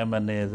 MNAs,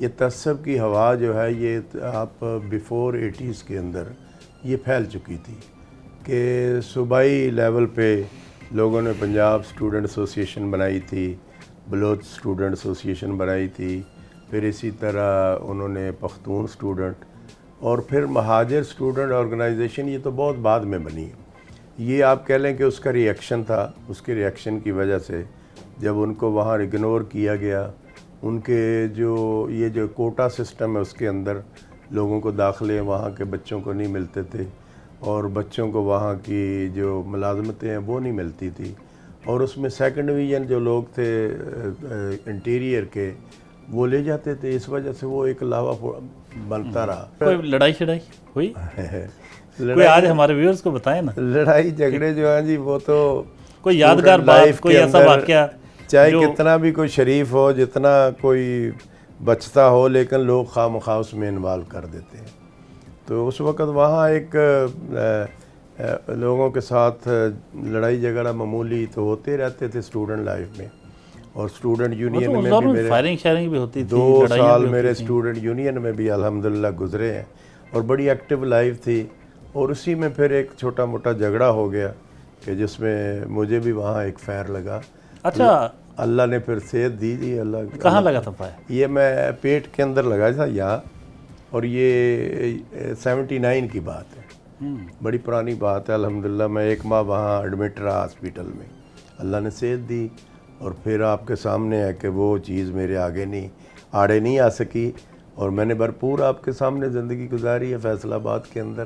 یہ تعصب کی ہوا جو ہے یہ آپ بیفور 80s کے اندر یہ پھیل چکی تھی کہ صوبائی لیول پہ لوگوں نے پنجاب اسٹوڈنٹ ایسوسیشن بنائی تھی، بلوچ اسٹوڈنٹ ایسوسیشن بنائی تھی، پھر اسی طرح انہوں نے پختون اسٹوڈنٹ، اور پھر مہاجر اسٹوڈنٹ آرگنائزیشن، یہ تو بہت بعد میں بنی ہے۔ یہ آپ کہہ لیں کہ اس کا ری ایکشن تھا، اس کے ری ایکشن کی وجہ سے جب ان کو وہاں اگنور کیا گیا، ان کے یہ جو کوٹا سسٹم ہے اس کے اندر لوگوں کو داخلے وہاں کے بچوں کو نہیں ملتے تھے، اور بچوں کو وہاں کی جو ملازمتیں ہیں وہ نہیں ملتی تھی، اور اس میں سیکنڈ ڈویژن جو لوگ تھے انٹیریئر کے وہ لے جاتے تھے، اس وجہ سے وہ ایک لاوا بنتا رہا۔ کوئی لڑائی شڑائی ہوئی؟ کوئی آج ہمارے ویورز کو بتائیں نا۔ لڑائی جھگڑے جو ہیں جی وہ تو کوئی یادگار بات، کوئی ایسا واقعہ، چاہے کتنا بھی کوئی شریف ہو، جتنا کوئی بچتا ہو، لیکن لوگ خواہ مخواہ اس میں انوالو کر دیتے ہیں۔ تو اس وقت وہاں ایک لوگوں کے ساتھ لڑائی جھگڑا معمولی تو ہوتے رہتے تھے اسٹوڈنٹ لائف میں، اور اسٹوڈنٹ یونین میں بھی میرے فائرنگ شیئرنگ بھی ہوتی تھی، 2 سال میرے اسٹوڈنٹ یونین میں بھی الحمدللہ گزرے ہیں، اور بڑی ایکٹیو لائف تھی۔ اور اسی میں پھر ایک چھوٹا موٹا جھگڑا ہو گیا کہ جس میں مجھے بھی وہاں ایک فائر لگا۔ اچھا، اللہ نے پھر صحت دی جی، اللہ کہاں لگا تھا فائر؟ یہ میں پیٹ کے اندر لگا تھا یہاں، اور یہ 79 کی بات ہے، بڑی پرانی بات ہے۔ الحمدللہ میں 1 ماہ وہاں ایڈمٹ رہا ہاسپیٹل میں، اللہ نے صحت دی، اور پھر آپ کے سامنے ہے کہ وہ چیز میرے آڑے نہیں آ سکی، اور میں نے بھرپور آپ کے سامنے زندگی گزاری ہے فیصل آباد کے اندر۔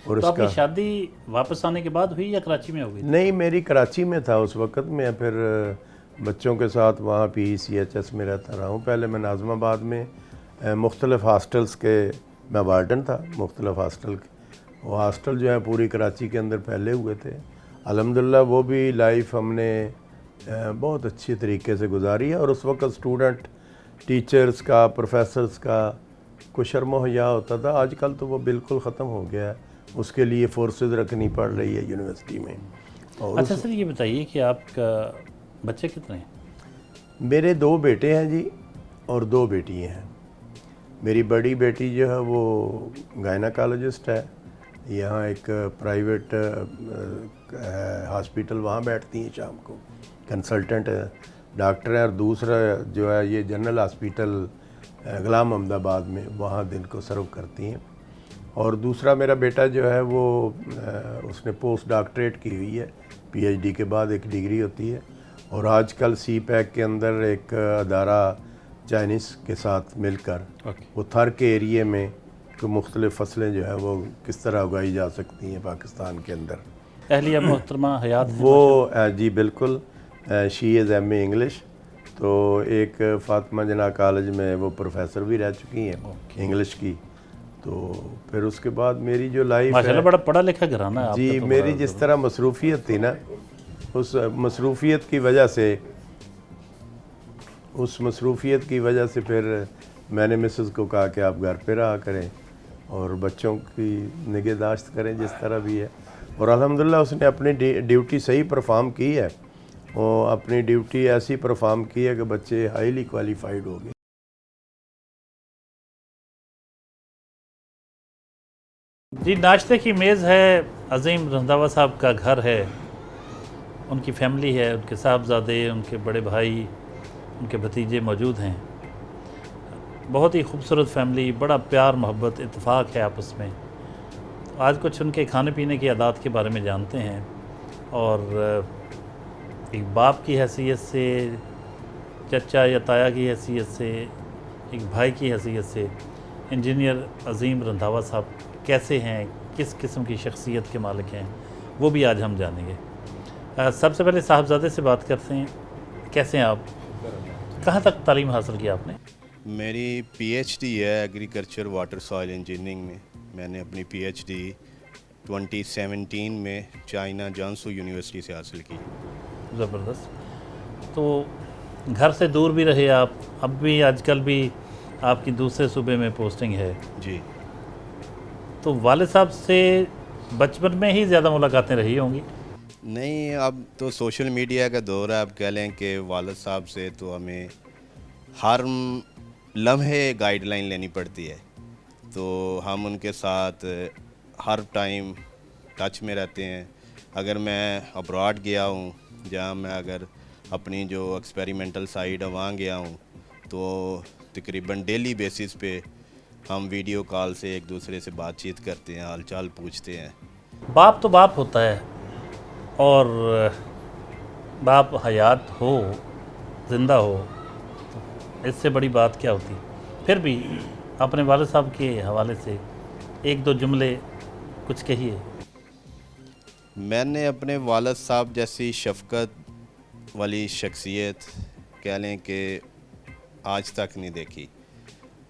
اور تو آپ کی شادی واپس آنے کے بعد ہوئی یا کراچی میں ہو گئی؟ نہیں، میری کراچی میں تھا اس وقت، میں پھر بچوں کے ساتھ وہاں PECHS میں رہتا رہا ہوں۔ پہلے میں ناظم آباد میں مختلف ہاسٹلز کے میں وارڈن تھا، مختلف ہاسٹل کے، وہ ہاسٹل جو ہیں پوری کراچی کے اندر پھیلے ہوئے تھے۔ الحمدللہ وہ بھی لائف ہم نے بہت اچھی طریقے سے گزاری ہے، اور اس وقت اسٹوڈنٹ ٹیچرز کا، پروفیسرز کا کوئی شرم و حیا ہوتا تھا، آج کل تو وہ بالکل ختم ہو گیا ہے، اس کے لیے فورسز رکھنی پڑ رہی ہے یونیورسٹی میں۔ اور اچھا سر، یہ بتائیے کہ آپ کا بچے کتنے ہیں؟ میرے 2 بیٹے ہیں جی، اور 2 بیٹیاں ہیں۔ میری بڑی بیٹی جو ہے وہ گائناکالوجسٹ ہے، یہاں ایک پرائیویٹ ہاسپیٹل وہاں بیٹھتی ہیں شام کو، کنسلٹنٹ ڈاکٹر ہے، اور دوسرا جو ہے یہ جنرل ہاسپیٹل غلام محمد آباد میں وہاں دن کو سرو کرتی ہیں۔ اور دوسرا میرا بیٹا جو ہے وہ اس نے پوسٹ ڈاکٹریٹ کی ہوئی ہے، PhD کے بعد ایک ڈگری ہوتی ہے، اور آج کل CPAC کے اندر ایک ادارہ چائنیز کے ساتھ مل کر وہ تھر کے ایریے میں مختلف فصلیں جو ہے وہ کس طرح اگائی جا سکتی ہیں پاکستان کے اندر۔ اہلیہ محترمہ حیات ہیں؟ وہ جی بالکل، شی از MA انگلش، تو ایک فاطمہ جناح کالج میں وہ پروفیسر بھی رہ چکی ہیں انگلش کی۔ تو پھر اس کے بعد میری جو لائف ماشاءاللہ بڑا پڑھا لکھا گھرانہ ہے آپ کا۔ جی، میری جس طرح مصروفیت تھی نا، اس مصروفیت کی وجہ سے پھر میں نے مسز کو کہا کہ آپ گھر پہ رہا کریں اور بچوں کی نگہداشت کریں جس طرح بھی ہے، اور الحمدللہ اس نے اپنی ڈیوٹی صحیح پرفارم کی ہے، اور اپنی ڈیوٹی ایسی پرفارم کی ہے کہ بچے ہائیلی کوالیفائیڈ ہو گئے۔ جی، ناشتے کی میز ہے، عظیم رنداوا صاحب کا گھر ہے، ان کی فیملی ہے، ان کے صاحبزادے، ان کے بڑے بھائی، ان کے بھتیجے موجود ہیں۔ بہت ہی خوبصورت فیملی، بڑا پیار محبت اتفاق ہے آپس میں۔ آج کچھ ان کے کھانے پینے کی عادات کے بارے میں جانتے ہیں، اور ایک باپ کی حیثیت سے، چچا یا تایا کی حیثیت سے، ایک بھائی کی حیثیت سے انجینئر عظیم رنداوا صاحب کیسے ہیں، کس قسم کی شخصیت کے مالک ہیں، وہ بھی آج ہم جانیں گے۔ سب سے پہلے صاحبزادے سے بات کرتے ہیں، کیسے ہیں آپ؟ کہاں تک تعلیم حاصل کی آپ نے؟ میری PhD ہے ایگریکلچر واٹر سوائل انجینئرنگ میں۔ میں نے اپنی PhD 2017 میں چائنا جانسو یونیورسٹی سے حاصل کی۔ زبردست۔ تو گھر سے دور بھی رہے آپ، اب بھی آج کل بھی آپ کی دوسرے صوبے میں پوسٹنگ ہے جی، تو والد صاحب سے بچپن میں ہی زیادہ ملاقاتیں رہی ہوں گی؟ نہیں، اب تو سوشل میڈیا کا دور ہے، اب کہہ لیں کہ والد صاحب سے تو ہمیں ہر لمحے گائیڈ لائن لینی پڑتی ہے، تو ہم ان کے ساتھ ہر ٹائم ٹچ میں رہتے ہیں۔ اگر میں ابراڈ گیا ہوں، جہاں میں اگر اپنی جو ایکسپیریمنٹل سائٹ ہے وہاں گیا ہوں، تو تقریباً ڈیلی بیسس پہ ہم ویڈیو کال سے ایک دوسرے سے بات چیت کرتے ہیں، حال چال پوچھتے ہیں۔ باپ تو باپ ہوتا ہے، اور باپ حیات ہو، زندہ ہو، اس سے بڑی بات کیا ہوتی۔ پھر بھی اپنے والد صاحب کے حوالے سے ایک دو جملے کچھ کہیے۔ میں نے اپنے والد صاحب جیسی شفقت والی شخصیت کہہ لیں کہ آج تک نہیں دیکھی،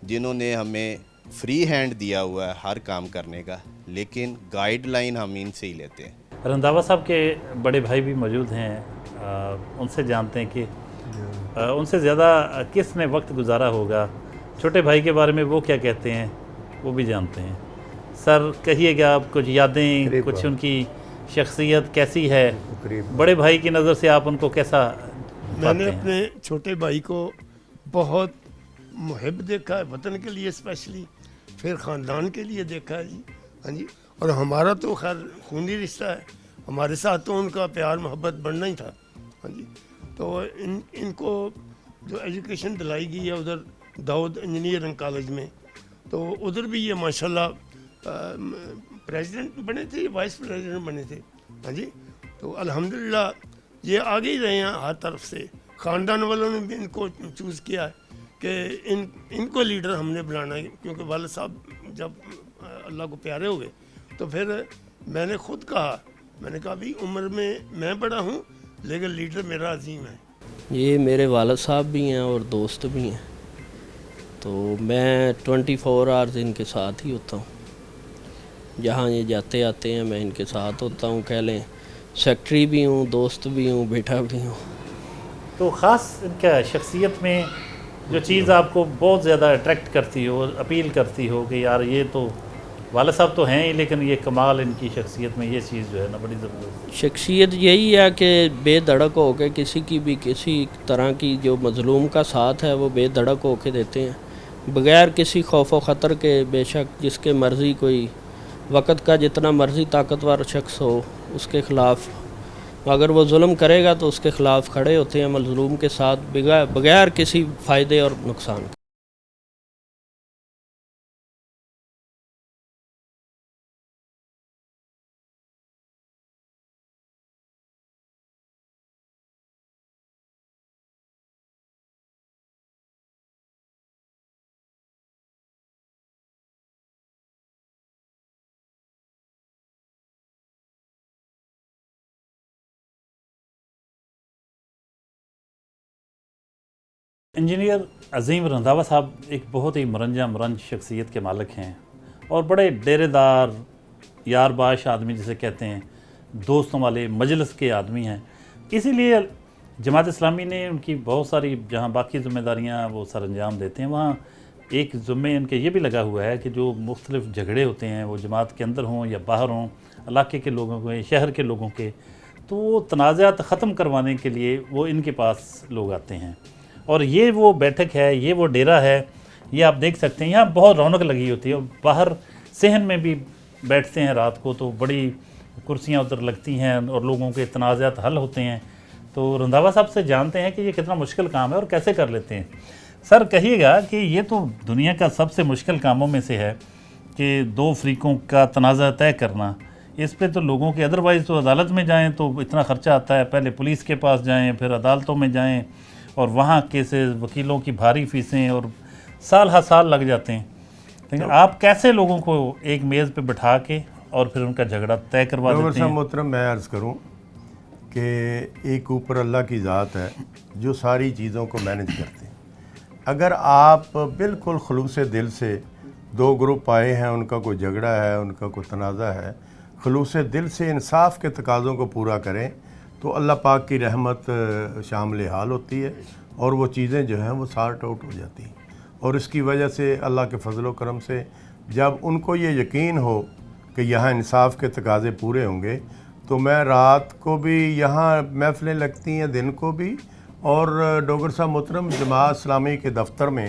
جنہوں نے ہمیں فری ہینڈ دیا ہوا ہے ہر کام کرنے کا، لیکن گائیڈ لائن ہم ان سے ہی لیتے ہیں۔ رنداوا صاحب کے بڑے بھائی بھی موجود ہیں، ان سے جانتے ہیں کہ ان سے زیادہ کس نے وقت گزارا ہوگا، چھوٹے بھائی کے بارے میں وہ کیا کہتے ہیں وہ بھی جانتے ہیں۔ سر کہیے گا، آپ کچھ یادیں، کچھ ان کی شخصیت کیسی ہے، بڑے بھائی کی نظر سے آپ ان کو کیسا میں نے پاتے ہیں؟ اپنے چھوٹے بھائی کو بہت محب دیکھا ہے، وطن کے لیے اسپیشلی، پھر خاندان کے لیے دیکھا ہے جی، ہاں جی، اور ہمارا تو خیر خونی رشتہ ہے، ہمارے ساتھ تو ان کا پیار محبت بڑھنا ہی تھا، ہاں جی۔ تو ان کو جو ایجوکیشن دلائی گئی ہے ادھر داؤد انجینئرنگ کالج میں، تو ادھر بھی یہ ماشاءاللہ پریزیڈنٹ بنے تھے، وائس پریزیڈنٹ بنے تھے، ہاں جی۔ تو الحمدللہ یہ آگے ہی رہے ہیں ہر طرف سے، خاندان والوں نے بھی ان کو چوز کیا ہے کہ ان کو لیڈر ہم نے بنانا ہے، کیونکہ والد صاحب جب اللہ کو پیارے ہوئے تو پھر میں نے خود کہا، میں نے کہا بھی عمر میں بڑا ہوں لیکن لیڈر میرا عظیم ہے۔ یہ میرے والد صاحب بھی ہیں اور دوست بھی ہیں، تو میں 24 آورز ان کے ساتھ ہی ہوتا ہوں، جہاں یہ جاتے آتے ہیں میں ان کے ساتھ ہوتا ہوں، کہہ لیں سیکٹری بھی ہوں، دوست بھی ہوں، بیٹا بھی ہوں۔ تو خاص ان کا شخصیت میں جو چیز آپ کو بہت زیادہ اٹریکٹ کرتی ہو، اپیل کرتی ہو کہ یار یہ تو والد صاحب تو ہیں ہی، لیکن یہ کمال ان کی شخصیت میں یہ چیز جو ہے نا بڑی زبردست۔ شخصیت یہی ہے کہ بے دھڑک ہو کے کسی کی بھی کسی طرح کی جو مظلوم کا ساتھ ہے وہ بے دھڑک ہو کے دیتے ہیں، بغیر کسی خوف و خطر کے، بے شک جس کے مرضی کوئی وقت کا جتنا مرضی طاقتور شخص ہو اس کے خلاف اگر وہ ظلم کرے گا تو اس کے خلاف کھڑے ہوتے ہیں، مظلوم کے ساتھ بغیر کسی فائدے اور نقصان کے۔ انجینئر عظیم رنداوا صاحب ایک بہت ہی مرنج شخصیت کے مالک ہیں، اور بڑے ڈیرے دار، یار باش آدمی جسے کہتے ہیں، دوستوں والے مجلس کے آدمی ہیں۔ اسی لیے جماعت اسلامی نے ان کی بہت ساری جہاں باقی ذمہ داریاں وہ سر انجام دیتے ہیں، وہاں ایک ذمہ ان کے یہ بھی لگا ہوا ہے کہ جو مختلف جھگڑے ہوتے ہیں وہ جماعت کے اندر ہوں یا باہر ہوں، علاقے کے لوگوں کے، شہر کے لوگوں کے، تو وہ تنازعات ختم کروانے کے لیے وہ ان کے پاس لوگ آتے ہیں۔ اور یہ وہ بیٹھک ہے، یہ وہ ڈیرا ہے، یہ آپ دیکھ سکتے ہیں، یہاں بہت رونق لگی ہوتی ہے، اور باہر صحن میں بھی بیٹھتے ہیں رات کو تو بڑی کرسیاں ادھر لگتی ہیں اور لوگوں کے تنازعات حل ہوتے ہیں۔ تو رنداوا صاحب سے جانتے ہیں کہ یہ کتنا مشکل کام ہے اور کیسے کر لیتے ہیں۔ سر کہیے گا کہ یہ تو دنیا کا سب سے مشکل کاموں میں سے ہے کہ دو فریقوں کا تنازع طے کرنا، اس پہ تو لوگوں کے ادروائز تو عدالت میں جائیں تو اتنا خرچہ آتا ہے، پہلے پولیس کے پاس جائیں، پھر عدالتوں میں جائیں، اور وہاں کیسز، وکیلوں کی بھاری فیسیں، اور سال ہر سال لگ جاتے ہیں۔ لیکن آپ کیسے لوگوں کو ایک میز پہ بٹھا کے اور پھر ان کا جھگڑا طے کروا دیتے ہیں؟ محترم میں عرض کروں کہ ایک اوپر اللہ کی ذات ہے جو ساری چیزوں کو مینج کرتے ہیں۔ اگر آپ بالکل خلوص دل سے، دو گروپ آئے ہیں، ان کا کوئی جھگڑا ہے، ان کا کوئی تنازع ہے، خلوص دل سے انصاف کے تقاضوں کو پورا کریں تو اللہ پاک کی رحمت شامل حال ہوتی ہے، اور وہ چیزیں جو ہیں وہ سارٹ آؤٹ ہو جاتی ہیں۔ اور اس کی وجہ سے اللہ کے فضل و کرم سے جب ان کو یہ یقین ہو کہ یہاں انصاف کے تقاضے پورے ہوں گے، تو میں رات کو بھی یہاں محفلیں لگتی ہیں، دن کو بھی، اور ڈوگر صاحب محترم جماعت اسلامی کے دفتر میں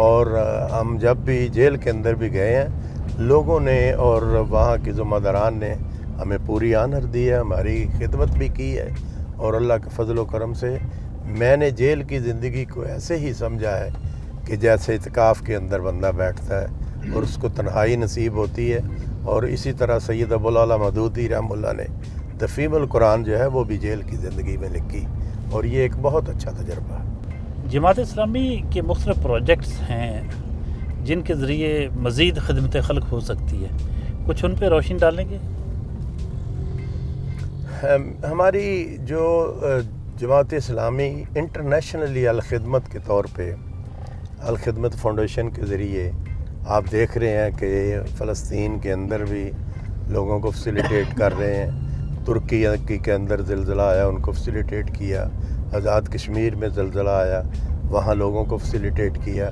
اور ہم جب بھی جیل کے اندر بھی گئے ہیں لوگوں نے اور وہاں کے ذمہ داران نے ہمیں پوری آنر دی ہے، ہماری خدمت بھی کی ہے، اور اللہ کے فضل و کرم سے میں نے جیل کی زندگی کو ایسے ہی سمجھا ہے کہ جیسے اعتکاف کے اندر بندہ بیٹھتا ہے اور اس کو تنہائی نصیب ہوتی ہے، اور اسی طرح سید ابوالعلا مودودی رحمہ اللہ نے تفہیم القرآن جو ہے وہ بھی جیل کی زندگی میں لکھی، اور یہ ایک بہت اچھا تجربہ ہے۔ جماعت اسلامی کے مختلف پروجیکٹس ہیں جن کے ذریعے مزید خدمت خلق ہو سکتی ہے، کچھ ان پہ روشنی ڈالیں گے؟ ہماری جو جماعت اسلامی انٹرنیشنلی الخدمت کے طور پہ الخدمت فاؤنڈیشن کے ذریعے آپ دیکھ رہے ہیں کہ فلسطین کے اندر بھی لوگوں کو فیسیلیٹیٹ کر رہے ہیں، ترکی کے اندر زلزلہ آیا ان کو فیسیلیٹیٹ کیا، آزاد کشمیر میں زلزلہ آیا وہاں لوگوں کو فیسیلیٹیٹ کیا،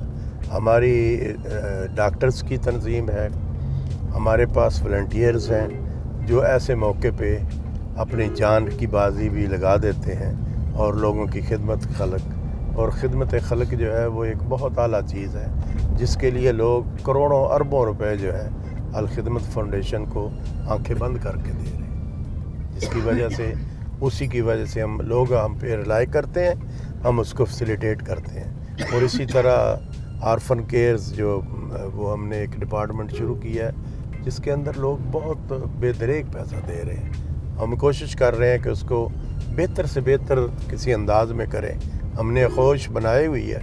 ہماری ڈاکٹرز کی تنظیم ہے، ہمارے پاس والنٹیئرز ہیں جو ایسے موقع پہ اپنی جان کی بازی بھی لگا دیتے ہیں اور لوگوں کی خدمت خلق جو ہے وہ ایک بہت اعلیٰ چیز ہے جس کے لیے لوگ کروڑوں اربوں روپے جو ہے الخدمت فاؤنڈیشن کو آنکھیں بند کر کے دے رہے ہیں، جس کی وجہ سے اسی کی وجہ سے ہم پہ رلائی کرتے ہیں، ہم اس کو فیسیلیٹیٹ کرتے ہیں۔ اور اسی طرح آرفن کیئرز جو وہ ہم نے ایک ڈپارٹمنٹ شروع کیا ہے جس کے اندر لوگ بہت بے دریغ پیسہ دے رہے ہیں، ہم کوشش کر رہے ہیں کہ اس کو بہتر سے بہتر کسی انداز میں کریں، ہم نے خوش بنائی ہوئی ہے،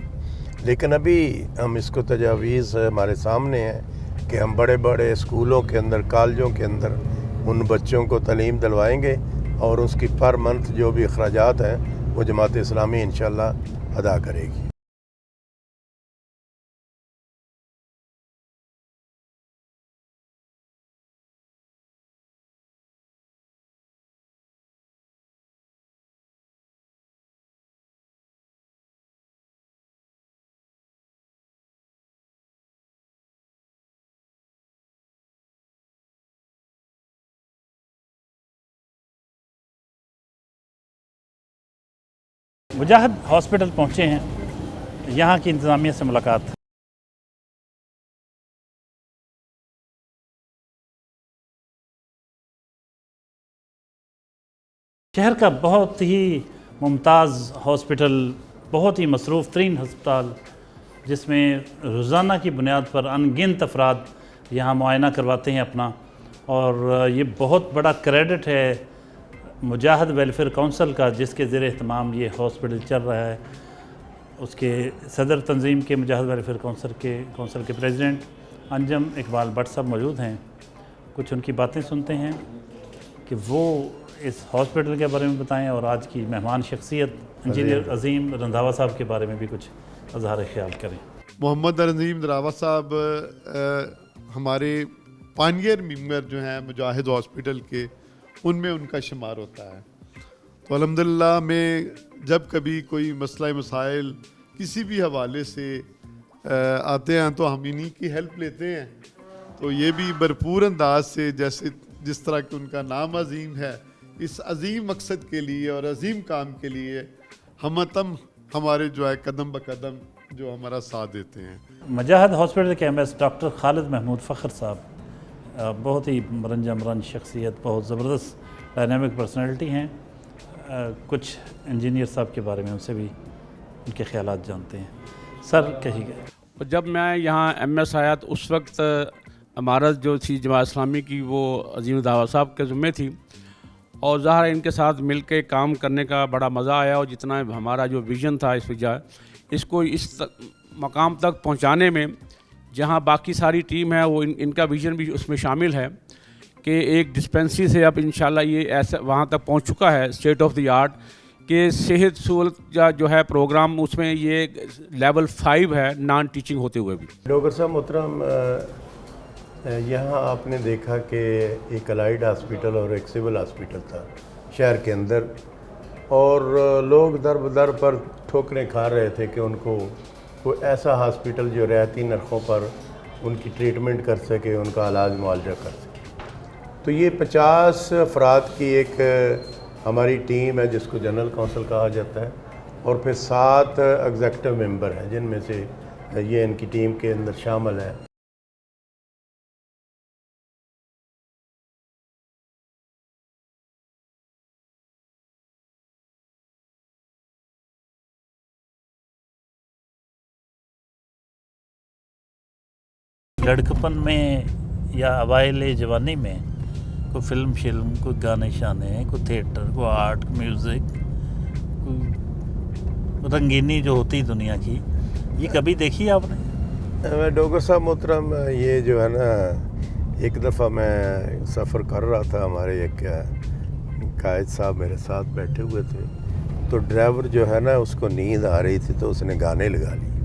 لیکن ابھی ہم اس کو تجاویز ہمارے سامنے ہیں کہ ہم بڑے بڑے اسکولوں کے اندر کالجوں کے اندر ان بچوں کو تعلیم دلوائیں گے اور اس کی پر منتھ جو بھی اخراجات ہیں وہ جماعت اسلامی انشاءاللہ ادا کرے گی۔ مجاہد ہاسپٹل پہنچے ہیں، یہاں کی انتظامیہ سے ملاقات۔ شہر کا بہت ہی ممتاز ہاسپٹل، بہت ہی مصروف ترین ہسپتال، جس میں روزانہ کی بنیاد پر ان گنت افراد یہاں معائنہ کرواتے ہیں اپنا، اور یہ بہت بڑا کریڈٹ ہے مجاہد ویلفیئر کونسل کا جس کے زیر اہتمام یہ ہاسپٹل چل رہا ہے۔ اس کے صدر تنظیم کے مجاہد ویلفیئر کونسل کے پریزیڈنٹ انجم اقبال بٹ صاحب موجود ہیں، کچھ ان کی باتیں سنتے ہیں کہ وہ اس ہاسپٹل کے بارے میں بتائیں، اور آج کی مہمان شخصیت انجینئر عظیم رندھاوا صاحب کے بارے میں بھی کچھ اظہار خیال کریں۔ محمد عظیم رندھاوا صاحب ہمارے پانیئر ممبر جو ہیں مجاہد ہاسپٹل کے، ان میں ان کا شمار ہوتا ہے، تو الحمدللہ میں جب کبھی کوئی مسئلہ مسائل کسی بھی حوالے سے آتے ہیں تو ہم انہی کی ہیلپ لیتے ہیں، تو یہ بھی بھرپور انداز سے جس طرح کہ ان کا نام عظیم ہے، اس عظیم مقصد کے لیے اور عظیم کام کے لیے ہمتم ہمارے جو ہے قدم بقدم جو ہمارا ساتھ دیتے ہیں۔ مجاہد ہاسپٹل کے ایم ایس ڈاکٹر خالد محمود فخر صاحب بہت ہی رنج شخصیت، بہت زبردست ڈائنامک پرسنالٹی ہیں، کچھ انجینئر صاحب کے بارے میں ان سے بھی ان کے خیالات جانتے ہیں۔ سر کہیے گا۔ جب میں یہاں ایم ایس آیا تو اس وقت عمارت جو تھی جماعت اسلامی کی وہ عظیم رندھاوا صاحب کے ذمے تھی، اور ظاہر ہے ان کے ساتھ مل کے کام کرنے کا بڑا مزہ آیا، اور جتنا ہمارا جو ویژن تھا اس کو اس مقام تک پہنچانے میں، جہاں باقی ساری ٹیم ہے وہ ان کا ویژن بھی اس میں شامل ہے کہ ایک ڈسپینسری سے اب انشاءاللہ یہ ایسا وہاں تک پہنچ چکا ہے اسٹیٹ آف دی آرٹ کہ صحت سہولت کا جو ہے پروگرام اس میں یہ لیول 5 ہے نان ٹیچنگ ہوتے ہوئے بھی۔ ڈاکٹر صاحب محترم، یہاں آپ نے دیکھا کہ ایک الائیڈ ہاسپٹل اور ایک سول ہاسپٹل تھا شہر کے اندر، اور لوگ در بدر پر ٹھوکریں کھا رہے تھے کہ ان کو کوئی ایسا ہاسپٹل جو رعایتی نرخوں پر ان کی ٹریٹمنٹ کر سکے، ان کا علاج معالجہ کر سکے۔ تو یہ 50 افراد کی ایک ہماری ٹیم ہے جس کو جنرل کونسل کہا جاتا ہے، اور پھر 7 ایگزیکٹو ممبر ہیں جن میں سے یہ ان کی ٹیم کے اندر شامل ہے. لڑکپن میں یا اوائل جوانی میں کوئی فلم کوئی گانے شانے، کوئی تھیٹر، کوئی آرٹ، میوزک، کوئی رنگینی جو ہوتی دنیا کی، یہ کبھی دیکھی آپ نے؟ ڈاکٹر صاحب محترم، یہ جو ہے نا، ایک دفعہ میں سفر کر رہا تھا، ہمارے ایک قائد صاحب میرے ساتھ بیٹھے ہوئے تھے، تو ڈرائیور جو ہے نا اس کو نیند آ رہی تھی تو اس نے گانے لگا لیے.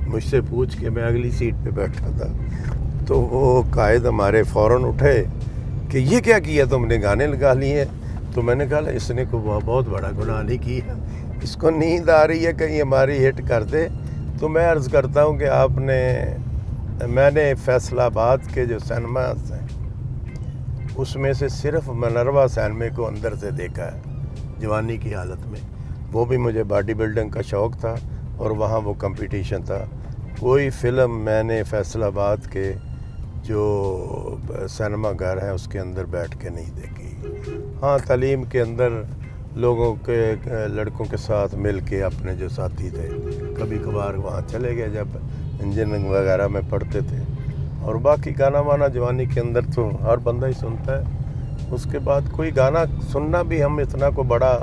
مجھ سے پوچھ کے، میں اگلی سیٹ پہ بیٹھا تھا، تو وہ قائد ہمارے فوراً اٹھے کہ یہ کیا کیا تم نے، گانے لگا لیے. تو میں نے کہا اس نے کوئی بہت بڑا گناہ نہیں کیا، اس کو نیند آ رہی ہے کہیں ہماری ہٹ کر دے. تو میں عرض کرتا ہوں کہ میں نے فیصل آباد کے جو سینماز ہیں اس میں سے صرف منروا سینمے کو اندر سے دیکھا ہے جوانی کی حالت میں. وہ بھی مجھے باڈی بلڈنگ کا شوق تھا اور وہاں وہ کمپٹیشن تھا. کوئی فلم میں نے فیصل آباد کے جو سینما گھر ہیں اس کے اندر بیٹھ کے نہیں دیکھی. ہاں، تعلیم کے اندر لوگوں کے لڑکوں کے ساتھ مل کے اپنے جو ساتھی تھے کبھی کبھار وہاں چلے گئے جب انجینئرنگ وغیرہ میں پڑھتے تھے. اور باقی گانا وانا جوانی کے اندر تو ہر بندہ ہی سنتا ہے. اس کے بعد کوئی گانا سننا بھی ہم اتنا کو بڑا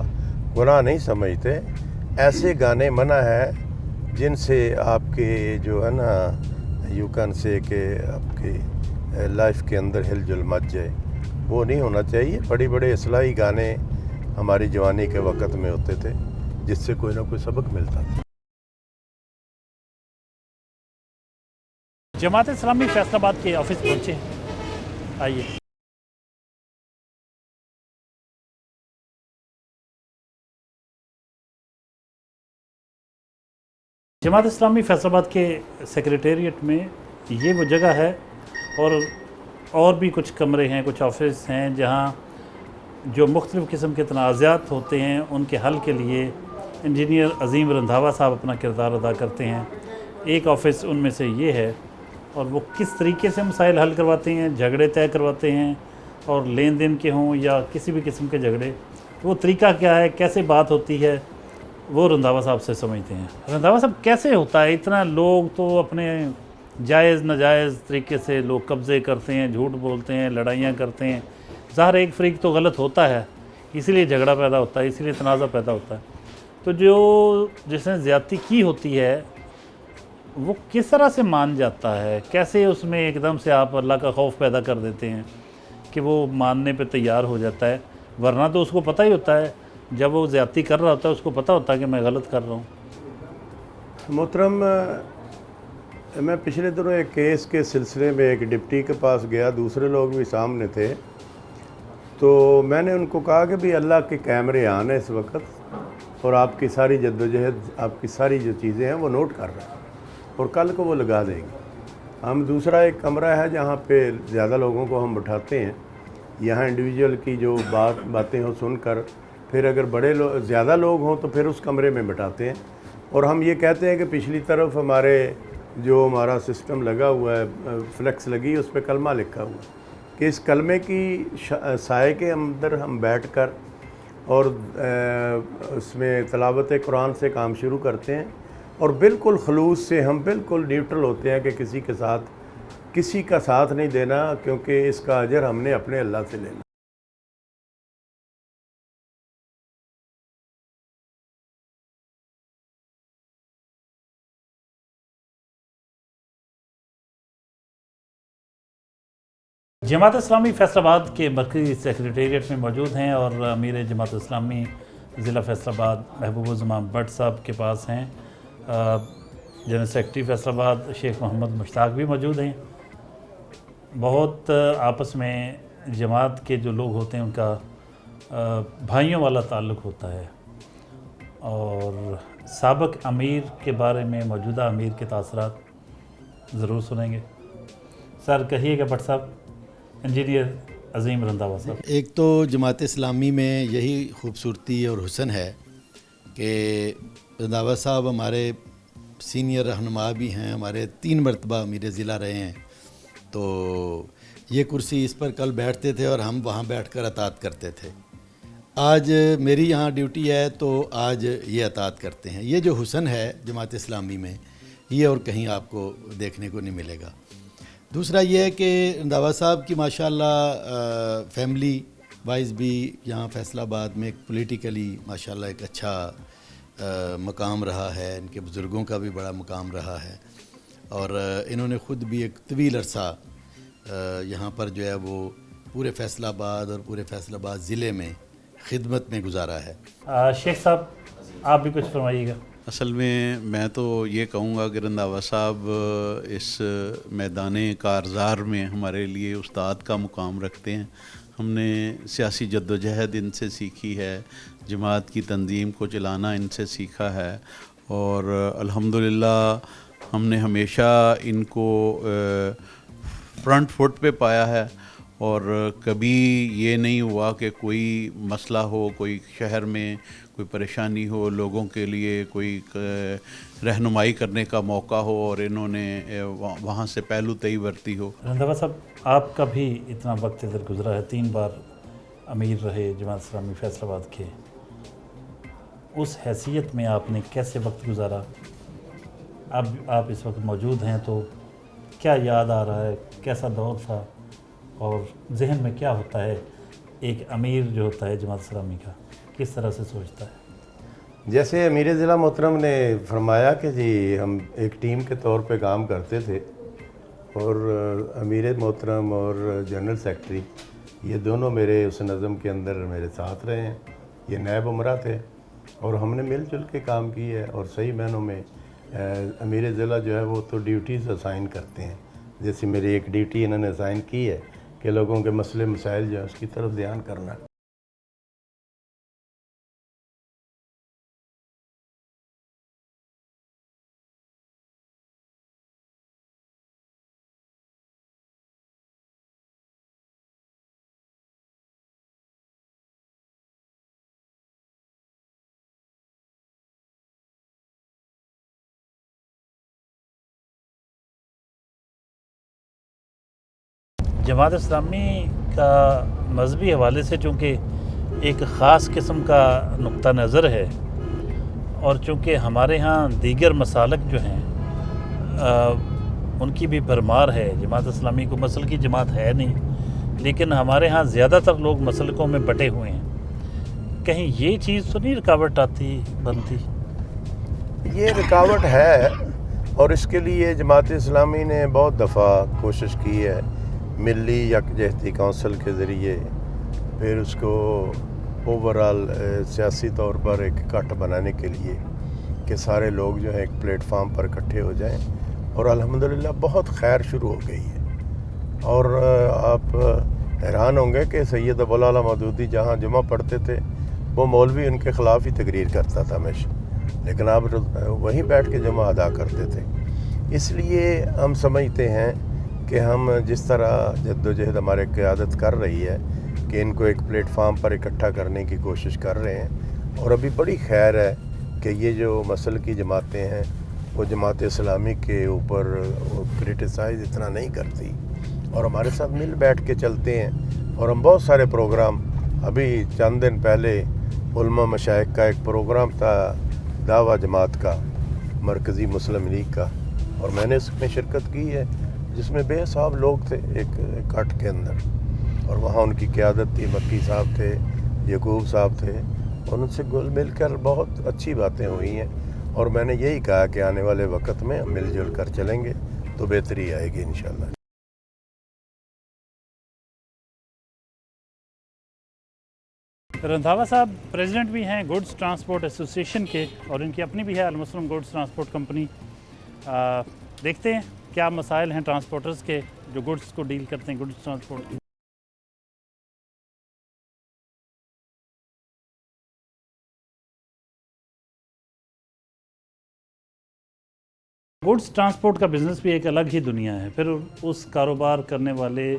گناہ نہیں سمجھتے. ایسے گانے منع ہے جن سے آپ کے جو ہے نا یو کین سے کہ آپ کی لائف کے اندر ہل جل مچ جائے، وہ نہیں ہونا چاہیے. بڑے بڑے اصلاحی گانے ہماری جوانی کے وقت میں ہوتے تھے جس سے کوئی نہ کوئی سبق ملتا تھا. جماعت اسلامی فیصل آباد کے آفس پہنچے ہیں، آئیے. جماعت اسلامی فیصل آباد کے سیکریٹریٹ میں یہ وہ جگہ ہے، اور بھی کچھ کمرے ہیں، کچھ آفس ہیں جہاں جو مختلف قسم کے تنازعات ہوتے ہیں ان کے حل کے لیے انجینئر عظیم رندھاوا صاحب اپنا کردار ادا کرتے ہیں. ایک آفس ان میں سے یہ ہے، اور وہ کس طریقے سے مسائل حل کرواتے ہیں، جھگڑے طے کرواتے ہیں، اور لین دین کے ہوں یا کسی بھی قسم کے جھگڑے، وہ طریقہ کیا ہے، کیسے بات ہوتی ہے، وہ رندھاوا صاحب سے سمجھتے ہیں. رندھاوا صاحب، کیسے ہوتا ہے اتنا لوگ تو اپنے جائز ناجائز طریقے سے لوگ قبضے کرتے ہیں، جھوٹ بولتے ہیں، لڑائیاں کرتے ہیں. ظاہر ایک فریق تو غلط ہوتا ہے، اسی لیے جھگڑا پیدا ہوتا ہے، اسی لیے تنازع پیدا ہوتا ہے. تو جس نے زیادتی کی ہوتی ہے وہ کس طرح سے مان جاتا ہے، کیسے اس میں ایک دم سے آپ اللہ کا خوف پیدا کر دیتے ہیں کہ وہ ماننے پہ تیار ہو جاتا ہے؟ ورنہ تو اس کو پتہ ہی ہوتا ہے، جب وہ زیادتی کر رہا ہوتا ہے اس کو پتہ ہوتا ہے کہ میں غلط کر رہا ہوں. محترم، میں پچھلے دنوں ایک کیس کے سلسلے میں ایک ڈپٹی کے پاس گیا، دوسرے لوگ بھی سامنے تھے، تو میں نے ان کو کہا کہ بھی اللہ کے کیمرے آن ہیں اس وقت، اور آپ کی ساری جدوجہد، آپ کی ساری جو چیزیں ہیں وہ نوٹ کر رہے ہیں، اور کل کو وہ لگا دیں گے. ہم دوسرا ایک کمرہ ہے جہاں پہ زیادہ لوگوں کو ہم بٹھاتے ہیں، یہاں انڈیویجول کی جو باتیں ہوں سن کر، پھر اگر زیادہ لوگ ہوں تو پھر اس کمرے میں بٹھاتے ہیں. اور ہم یہ کہتے ہیں کہ پچھلی طرف ہمارا سسٹم لگا ہوا ہے، فلیکس لگی، اس پہ کلمہ لکھا ہوا ہے کہ اس کلمے کی سائے کے اندر ہم بیٹھ کر اور اس میں تلاوت قرآن سے کام شروع کرتے ہیں، اور بالکل خلوص سے ہم بالکل نیوٹرل ہوتے ہیں کہ کسی کا ساتھ نہیں دینا، کیونکہ اس کا اجر ہم نے اپنے اللہ سے لینا. جماعت اسلامی فیصل آباد کے مرکزی سیکریٹریٹ میں موجود ہیں، اور امیر جماعت اسلامی ضلع فیصل آباد محبوب الزمان بٹ صاحب کے پاس ہیں. جنرل سیکرٹری فیصل آباد شیخ محمد مشتاق بھی موجود ہیں. بہت آپس میں جماعت کے جو لوگ ہوتے ہیں ان کا بھائیوں والا تعلق ہوتا ہے، اور سابق امیر کے بارے میں موجودہ امیر کے تاثرات ضرور سنیں گے. سر کہیے گا بٹ صاحب، انجینئر عظیم رندھاوا صاحب. ایک تو جماعت اسلامی میں یہی خوبصورتی اور حسن ہے کہ رندھاوا صاحب ہمارے سینئر رہنما بھی ہیں، ہمارے 3 مرتبہ امیر ضلع رہے ہیں، تو یہ کرسی اس پر کل بیٹھتے تھے اور ہم وہاں بیٹھ کر اطاعت کرتے تھے۔ آج میری یہاں ڈیوٹی ہے تو آج یہ اطاعت کرتے ہیں۔ یہ جو حسن ہے جماعت اسلامی میں، یہ اور کہیں آپ کو دیکھنے کو نہیں ملے گا۔ دوسرا یہ ہے کہ رنداوا صاحب کی ماشاءاللہ فیملی وائز بھی یہاں فیصل آباد میں ایک پولیٹیکلی ماشاءاللہ ایک اچھا مقام رہا ہے، ان کے بزرگوں کا بھی بڑا مقام رہا ہے، اور انہوں نے خود بھی ایک طویل عرصہ یہاں پر جو ہے وہ پورے فیصل آباد اور پورے فیصل آباد ضلع میں خدمت میں گزارا ہے۔ شیخ صاحب آپ بھی کچھ فرمائیے گا۔ اصل میں تو یہ کہوں گا کہ رنداوا صاحب اس میدان کارزار میں ہمارے لیے استاد کا مقام رکھتے ہیں۔ ہم نے سیاسی جدوجہد ان سے سیکھی ہے، جماعت کی تنظیم کو چلانا ان سے سیکھا ہے، اور الحمدللہ ہم نے ہمیشہ ان کو فرنٹ فٹ پہ پایا ہے، اور کبھی یہ نہیں ہوا کہ کوئی مسئلہ ہو، کوئی شہر میں کوئی پریشانی ہو، لوگوں کے لیے کوئی رہنمائی کرنے کا موقع ہو اور انہوں نے وہاں سے پہلو تئی برتی ہو۔ رنداوا صاحب آپ کا بھی اتنا وقت ادھر گزرا ہے، 3 بار امیر رہے جماعت اسلامی فیصل آباد کے، اس حیثیت میں آپ نے کیسے وقت گزارا؟ اب آپ اس وقت موجود ہیں تو کیا یاد آ رہا ہے، کیسا دور تھا، اور ذہن میں کیا ہوتا ہے ایک امیر جو ہوتا ہے جماعت اسلامی کا کس طرح سے سوچتا ہے؟ جیسے امیر ضلع محترم نے فرمایا کہ جی ہم ایک ٹیم کے طور پہ کام کرتے تھے، اور امیر محترم اور جنرل سیکرٹری یہ دونوں میرے اس نظم کے اندر میرے ساتھ رہے ہیں، یہ نائب امراء تھے، اور ہم نے مل جل کے کام کی ہے، اور صحیح معنوں میں امیر ضلع جو ہے وہ تو ڈیوٹیز اسائن کرتے ہیں، جیسے میری ایک ڈیوٹی انہوں نے اسائن کی ہے کہ لوگوں کے مسئلے مسائل جو ہیں اس کی طرف دھیان کرنا۔ جماعت اسلامی کا مذہبی حوالے سے چونکہ ایک خاص قسم کا نقطہ نظر ہے، اور چونکہ ہمارے ہاں دیگر مسالک جو ہیں ان کی بھی بھرمار ہے، جماعت اسلامی کو مسل کی جماعت ہے نہیں، لیکن ہمارے ہاں زیادہ تر لوگ مسلکوں میں بٹے ہوئے ہیں، کہیں یہ چیز تو نہیں رکاوٹ آتی بنتی؟ یہ رکاوٹ ہے، اور اس کے لیے جماعت اسلامی نے بہت دفعہ کوشش کی ہے، ملی یکجہتی کونسل کے ذریعے، پھر اس کو اوورال سیاسی طور پر ایک اکٹھ بنانے کے لیے کہ سارے لوگ جو ہیں ایک پلیٹ فارم پر اکٹھے ہو جائیں، اور الحمدللہ بہت خیر شروع ہو گئی ہے۔ اور آپ حیران ہوں گے کہ سید ابوالعلا مودودی جہاں جمعہ پڑھتے تھے وہ مولوی ان کے خلاف ہی تقریر کرتا تھا ہمیشہ، لیکن آپ وہیں بیٹھ کے جمعہ ادا کرتے تھے۔ اس لیے ہم سمجھتے ہیں کہ ہم جس طرح جدوجہد ہمارے قیادت کر رہی ہے کہ ان کو ایک پلیٹ فارم پر اکٹھا کرنے کی کوشش کر رہے ہیں، اور ابھی بڑی خیر ہے کہ یہ جو مسل کی جماعتیں ہیں وہ جماعت اسلامی کے اوپر کرٹیسائز اتنا نہیں کرتی، اور ہمارے ساتھ مل بیٹھ کے چلتے ہیں، اور ہم بہت سارے پروگرام، ابھی چند دن پہلے علماء مشائخ کا ایک پروگرام تھا دعویٰ جماعت کا، مرکزی مسلم لیگ کا، اور میں نے اس میں شرکت کی ہے، جس میں بے حساب لوگ تھے ایک اکٹھ کے اندر، اور وہاں ان کی قیادت تھی، مکی صاحب تھے، یعقوب صاحب تھے، اور ان سے گل مل کر بہت اچھی باتیں ہوئی ہیں، اور میں نے یہی کہا کہ آنے والے وقت میں ہم مل جل کر چلیں گے تو بہتری آئے گی انشاءاللہ۔ رنداوا صاحب پریزیڈنٹ بھی ہیں گوڈز ٹرانسپورٹ ایسوسیشن کے، اور ان کی اپنی بھی ہے المسلم گوڈز ٹرانسپورٹ کمپنی۔ دیکھتے ہیں کیا مسائل ہیں ٹرانسپورٹرز کے جو گوڈز کو ڈیل کرتے ہیں، گوڈز ٹرانسپورٹ۔ گوڈز ٹرانسپورٹ کا بزنس بھی ایک الگ ہی دنیا ہے، پھر اس کاروبار کرنے والے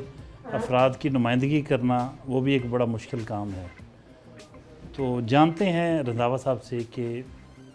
افراد کی نمائندگی کرنا وہ بھی ایک بڑا مشکل کام ہے۔ تو جانتے ہیں رنداوا صاحب سے کہ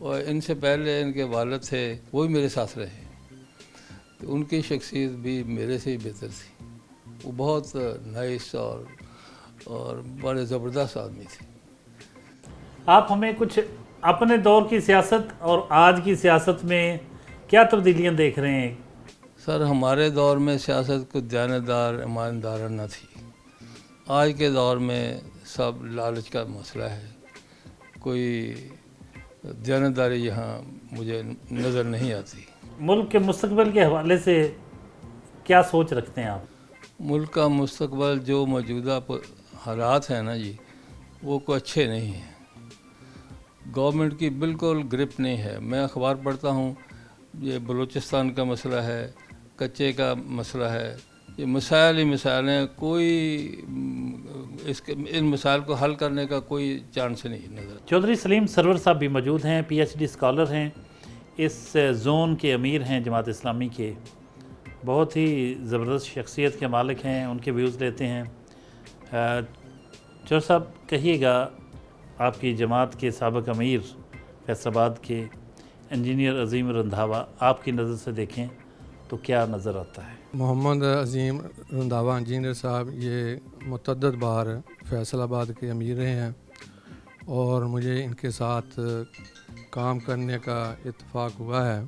اور ان سے پہلے ان کے والد تھے وہ بھی میرے ساتھ رہے، تو ان کی شخصیت بھی میرے سے ہی بہتر تھی. وہ بہت نائس اور بڑے زبردست آدمی تھے. آپ ہمیں کچھ اپنے دور کی سیاست اور آج کی سیاست میں کیا تبدیلیاں دیکھ رہے ہیں؟ سر ہمارے دور میں سیاست کو دیانتدار ایماندارانہ تھی. آج کے دور میں سب لالچ کا مسئلہ ہے. کوئی دیانتداری یہاں مجھے نظر نہیں آتی. ملک کے مستقبل کے حوالے سے کیا سوچ رکھتے ہیں آپ؟ ملک کا مستقبل جو موجودہ حالات ہیں نا جی، وہ کوئی اچھے نہیں ہیں. گورنمنٹ کی بالکل گرپ نہیں ہے. میں اخبار پڑھتا ہوں، یہ بلوچستان کا مسئلہ ہے، کچے کا مسئلہ ہے، یہ مسائل ہی مسائل ہیں. کوئی ان مسائل کو حل کرنے کا کوئی چانس نہیں نظر. چودھری سلیم سرور صاحب بھی موجود ہیں، پی ایچ ڈی اسکالر ہیں، اس زون کے امیر ہیں جماعت اسلامی کے. بہت ہی زبردست شخصیت کے مالک ہیں، ان کے ویوز لیتے ہیں. چودھری صاحب کہیے گا، آپ کی جماعت کے سابق امیر فیصل آباد کے انجینئر عظیم رندھاوا، آپ کی نظر سے دیکھیں تو کیا نظر آتا ہے؟ محمد عظیم رندھاوا انجینئر صاحب یہ متعدد بار فیصل آباد کے امیر رہے ہیں، اور مجھے ان کے ساتھ کام کرنے کا اتفاق ہوا ہے.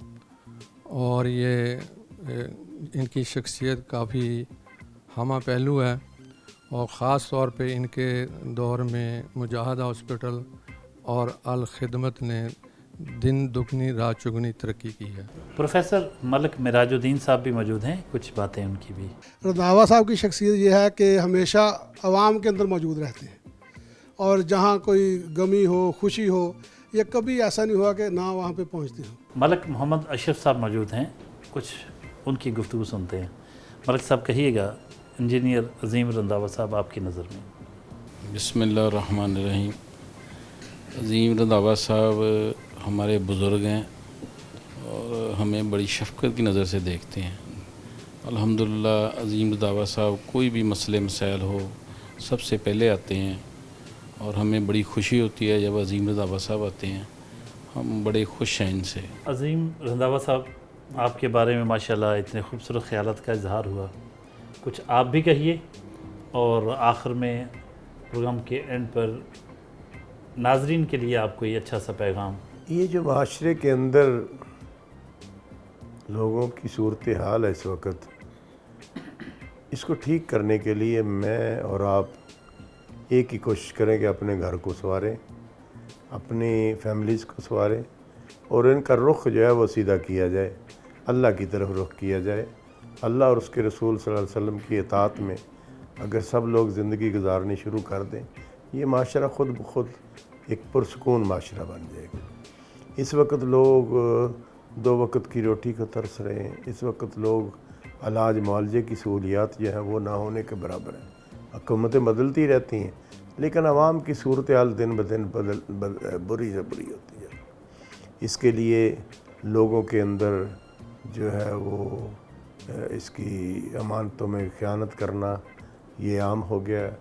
اور یہ ان کی شخصیت کافی ہمہ پہلو ہے، اور خاص طور پہ ان کے دور میں مجاہدہ ہاسپٹل اور الخدمت نے دن دگنی رات چگنی ترقی کی ہے. پروفیسر ملک معراج الدین صاحب بھی موجود ہیں، کچھ باتیں ان کی بھی. رندھاوا صاحب کی شخصیت یہ ہے کہ ہمیشہ عوام کے اندر موجود رہتے ہیں، اور جہاں کوئی غمی ہو، خوشی ہو، یہ کبھی ایسا نہیں ہوا کہ نہ وہاں پہ پہنچتے ہوں. ملک محمد اشرف صاحب موجود ہیں، کچھ ان کی گفتگو سنتے ہیں. ملک صاحب کہیے گا، انجینئر عظیم رندھاوا صاحب آپ کی نظر میں. بسم اللہ الرحمن الرحیم. عظیم رندھاوا صاحب ہمارے بزرگ ہیں اور ہمیں بڑی شفقت کی نظر سے دیکھتے ہیں. الحمدللہ عظیم رندھاوا صاحب کوئی بھی مسئلے مسائل ہو سب سے پہلے آتے ہیں، اور ہمیں بڑی خوشی ہوتی ہے جب عظیم رندھاوا صاحب آتے ہیں. ہم بڑے خوش ہیں ان سے. عظیم رندھاوا صاحب، آپ کے بارے میں ماشاءاللہ اتنے خوبصورت خیالات کا اظہار ہوا. کچھ آپ بھی کہیے، اور آخر میں پروگرام کے اینڈ پر ناظرین کے لیے آپ کو یہ اچھا سا پیغام. یہ جو معاشرے کے اندر لوگوں کی صورتحال ہے اس وقت، اس کو ٹھیک کرنے کے لیے میں اور آپ ایک ہی کوشش کریں کہ اپنے گھر کو سنواریں، اپنی فیملیز کو سنواریں، اور ان کا رخ جو ہے وہ سیدھا کیا جائے، اللہ کی طرف رخ کیا جائے. اللہ اور اس کے رسول صلی اللہ علیہ وسلم کی اطاعت میں اگر سب لوگ زندگی گزارنی شروع کر دیں، یہ معاشرہ خود بخود ایک پرسکون معاشرہ بن جائے گا. اس وقت لوگ 2 وقت کی روٹی کو ترس رہے ہیں. اس وقت لوگ علاج معالجے کی سہولیات جو ہیں وہ نہ ہونے کے برابر ہیں. حکومتیں بدلتی رہتی ہیں، لیکن عوام کی صورتحال دن بدن بری سے بری ہوتی ہے. اس کے لیے لوگوں کے اندر جو ہے وہ اس کی امانتوں میں خیانت کرنا یہ عام ہو گیا ہے.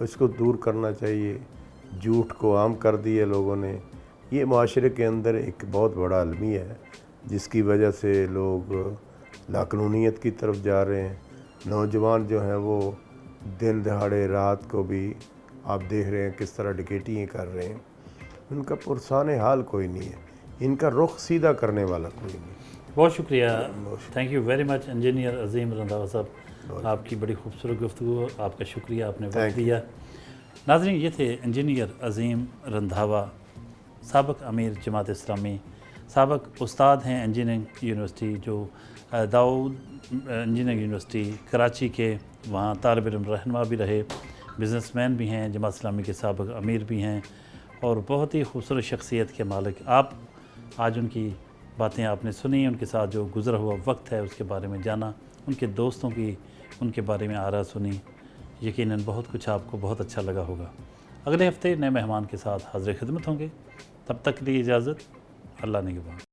اس کو دور کرنا چاہیے. جھوٹ کو عام کر دیا لوگوں نے. یہ معاشرے کے اندر ایک بہت بڑا المیہ ہے جس کی وجہ سے لوگ لاقانونیت کی طرف جا رہے ہیں. نوجوان جو ہیں وہ دن دہاڑے رات کو بھی آپ دیکھ رہے ہیں کس طرح ڈکیٹیاں کر رہے ہیں. ان کا پرسان حال کوئی نہیں ہے، ان کا رخ سیدھا کرنے والا کوئی نہیں. بہت شکریہ، thank you very much engineer Azeem Randhawa صاحب. آپ کی بڑی خوبصورت گفتگو، آپ کا شکریہ، آپ نے وقت دیا. ناظرین، یہ تھے انجینئر عظیم رندھاوا، سابق امیر جماعت اسلامی، سابق استاد ہیں انجینئرنگ یونیورسٹی، جو داؤد انجینئرنگ یونیورسٹی کراچی کے وہاں طالب علم رہنما بھی رہے، بزنس مین بھی ہیں، جماعت اسلامی کے سابق امیر بھی ہیں، اور بہت ہی خوبصورت شخصیت کے مالک. آپ آج ان کی باتیں آپ نے سنی، ان کے ساتھ جو گزرا ہوا وقت ہے اس کے بارے میں جانا، ان کے دوستوں کی ان کے بارے میں آراء سنی. یقیناً بہت کچھ آپ کو بہت اچھا لگا ہوگا. اگلے ہفتے نئے مہمان کے ساتھ حاضر خدمت ہوں گے. تب تک کے لیے اجازت. اللہ نگہبان.